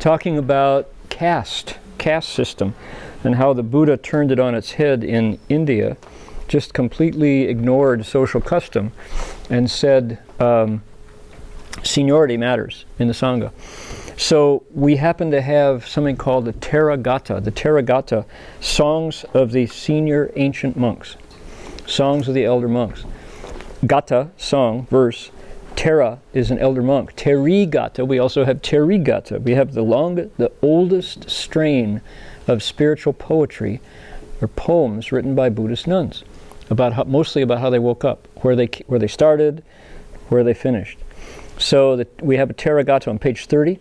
talking about caste system, and how the Buddha turned it on its head in India, just completely ignored social custom, and said seniority matters in the Sangha. So we happen to have something called the Theragatha, songs of the senior ancient monks, songs of the elder monks. Gatha, song, verse. Tera is an elder monk. Terigata, we also have Terigata. We have the oldest strain of spiritual poetry or poems written by Buddhist nuns, mostly about how they woke up, where they started, where they finished. So we have a Theragatha on page 30.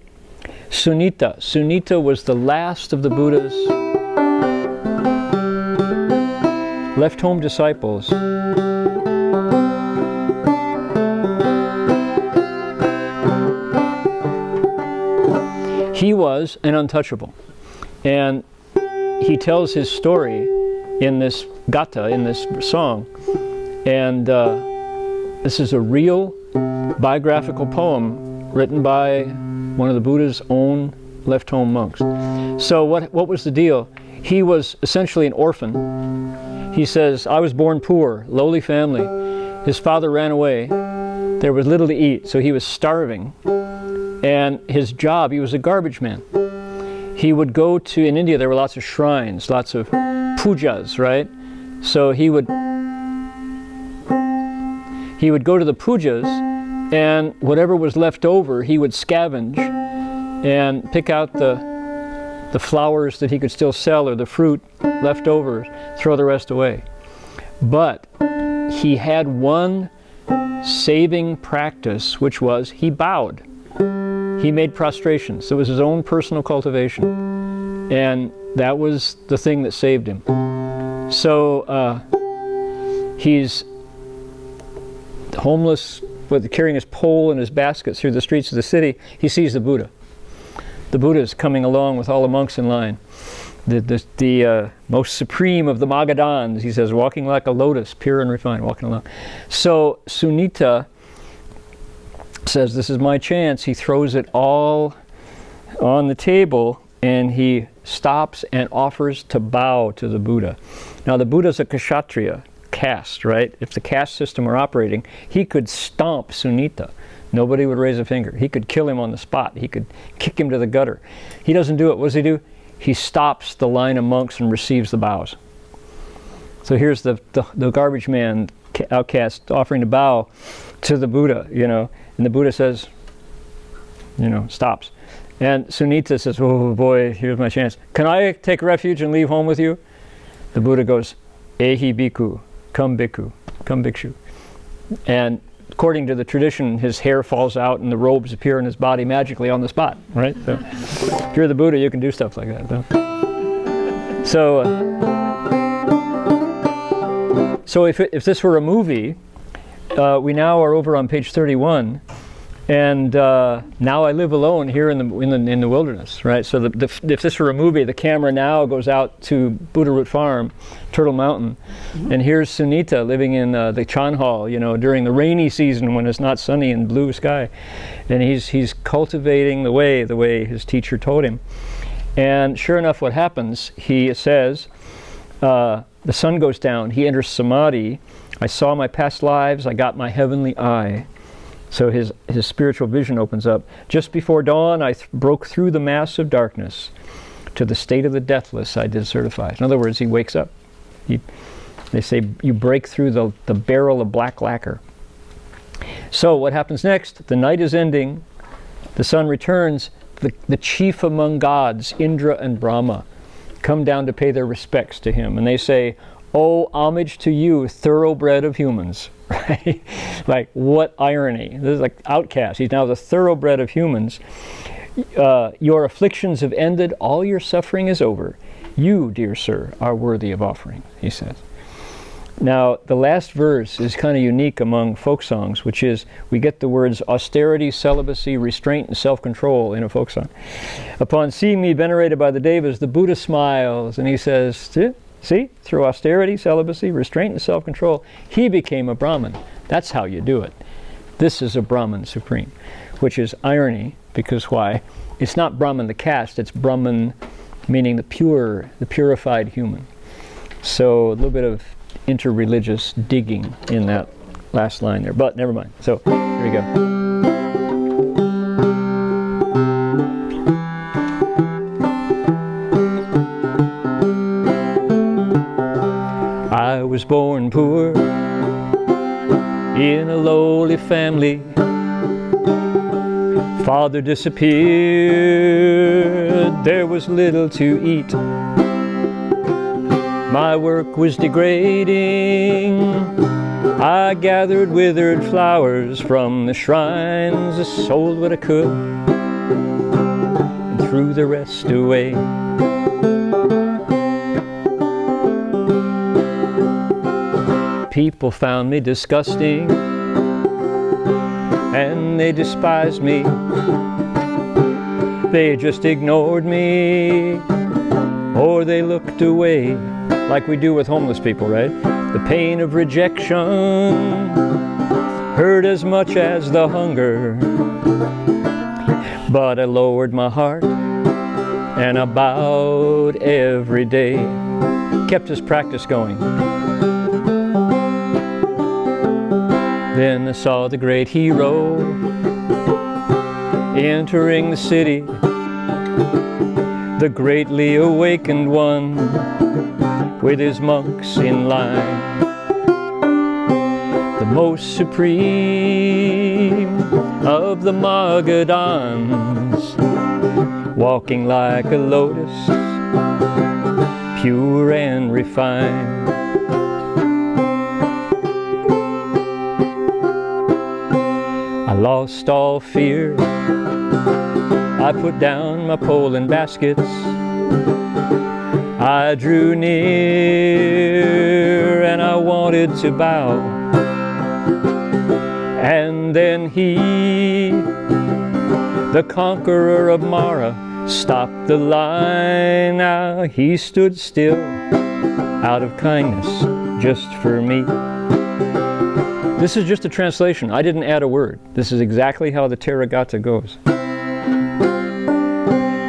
Sunita was the last of the Buddha's left home disciples. He was an untouchable, and he tells his story in this gatha, in this song, and this is a real biographical poem written by one of the Buddha's own left home monks. So what was the deal? He was essentially an orphan. He says, I was born poor, lowly family. His father ran away. There was little to eat, so he was starving. And his job, he was a garbage man. He would go to, in India there were lots of shrines, lots of pujas, right? So he would go to the pujas, and whatever was left over, he would scavenge and pick out the flowers that he could still sell, or the fruit left over, throw the rest away. But he had one saving practice, which was he bowed. He made prostrations. It was his own personal cultivation. And that was the thing that saved him. So he's homeless, carrying his pole and his basket through the streets of the city. He sees the Buddha. The Buddha is coming along with all the monks in line. The most supreme of the Magadhans, he says, walking like a lotus, pure and refined, walking along. So Sunita says, this is my chance. He throws it all on the table, and he stops and offers to bow to the Buddha. Now the Buddha's a kshatriya, caste, right? If the caste system were operating, he could stomp Sunita. Nobody would raise a finger. He could kill him on the spot. He could kick him to the gutter. He doesn't do it. What does he do? He stops the line of monks and receives the bows. So here's the garbage man, outcast, offering to bow to the Buddha, and the Buddha says, stops. And Sunita says, oh boy, here's my chance. Can I take refuge and leave home with you? The Buddha goes, Ehi bhikkhu, come bhikkhu, come bhikshu. And according to the tradition, his hair falls out and the robes appear in his body magically on the spot, right? So if you're the Buddha, you can do stuff like that. So if this were a movie, we now are over on page 31, and now I live alone here in the wilderness, right? So if this were a movie, the camera now goes out to Buddha Root Farm, Turtle Mountain, and here's Sunita living in the Chan Hall, during the rainy season when it's not sunny and blue sky, and he's cultivating the way his teacher told him. And sure enough, what happens? He says, the sun goes down. He enters samadhi. I saw my past lives. I got my heavenly eye. So his spiritual vision opens up. Just before dawn, I broke through the mass of darkness. To the state of the deathless, I did certify. In other words, he wakes up. They say you break through the barrel of black lacquer. So what happens next? The night is ending. The sun returns. The chief among gods, Indra and Brahma, come down to pay their respects to him. And they say, oh, homage to you, thoroughbred of humans. Right? Like, what irony. This is like outcast. He's now the thoroughbred of humans. Your afflictions have ended. All your suffering is over. You, dear sir, are worthy of offering, he says. Now, the last verse is kind of unique among folk songs, which is we get the words austerity, celibacy, restraint, and self-control in a folk song. Upon seeing me venerated by the Devas, the Buddha smiles, and he says, see, through austerity, celibacy, restraint, and self-control, he became a Brahmin. That's how you do it. This is a Brahmin supreme, which is irony, because why? it's not Brahman the caste, it's Brahman meaning the pure, the purified human. So a little bit of interreligious digging in that last line there, but never mind. So here we go. I was born poor in a lowly family. Father disappeared, there was little to eat. My work was degrading. I gathered withered flowers from the shrines, I sold what I could and threw the rest away. People found me disgusting and they despised me. They just ignored me or they looked away, like we do with homeless people, right? The pain of rejection hurt as much as the hunger, but I lowered my heart and I bowed every day. Kept his practice going. Then I saw the great hero entering the city, the greatly awakened one with his monks in line. The most supreme of the Magadhans, walking like a lotus, pure and refined. I lost all fear, I put down my pole and baskets, I drew near and I wanted to bow. And then he, the conqueror of Mara, stopped the line. Now he stood still out of kindness just for me. This is just a translation. I didn't add a word. This is exactly how the Therigatha goes.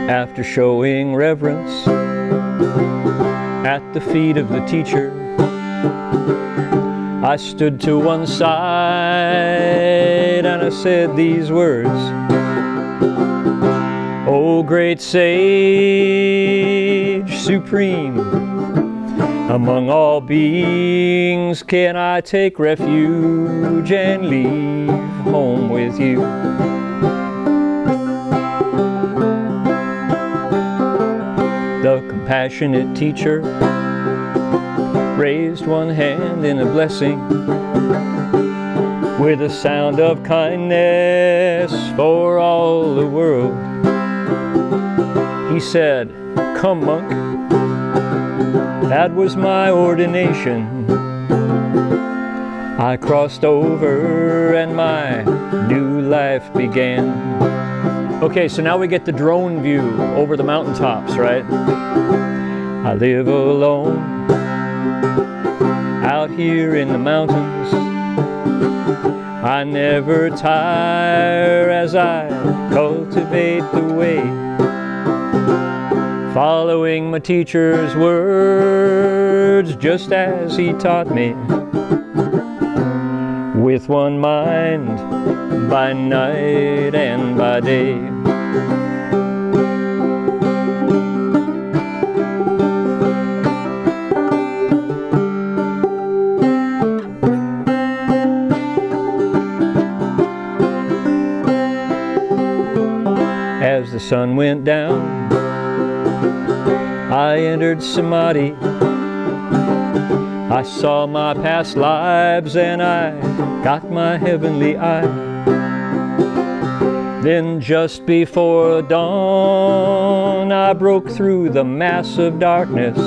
After showing reverence at the feet of the teacher, I stood to one side and I said these words: "O great sage supreme, among all beings can I take refuge and leave home with you?" The compassionate teacher raised one hand in a blessing with a sound of kindness for all the world. He said, "Come, monk." That was my ordination. I crossed over and my new life began. Okay, so now we get the drone view over the mountaintops, right? I live alone out here in the mountains. I never tire as I cultivate the way, following my teacher's words just as he taught me, with one mind by night and by day. As the sun went down, I entered Samadhi. I saw my past lives and I got my heavenly eye. Then just before dawn, I broke through the mass of darkness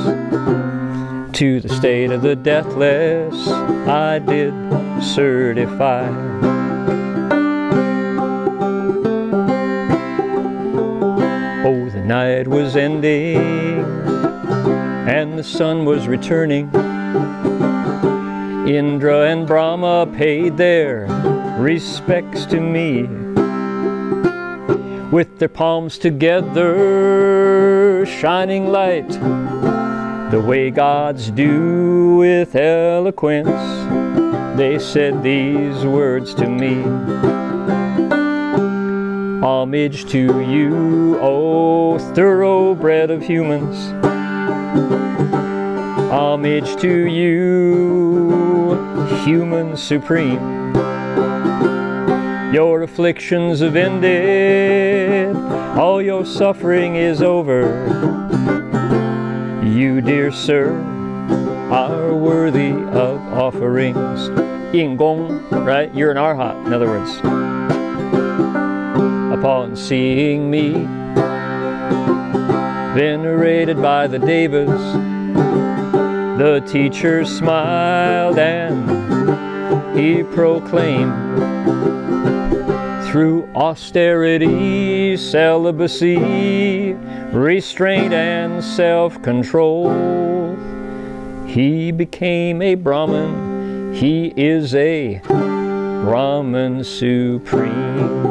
to the state of the deathless. I did certify. Oh, the night was ending and the sun was returning. Indra and Brahma paid their respects to me. with their palms together, shining light, the way gods do with eloquence. They said these words to me: homage to you, O thoroughbred of humans. Homage to you, human supreme. Your afflictions have ended, all your suffering is over. You, dear sir, are worthy of offerings. 应供, right? You're an arhat, in other words. Upon seeing me, venerated by the devas, the teacher smiled and he proclaimed, through austerity, celibacy, restraint and self-control, he became a Brahmin. He is a Brahmin supreme.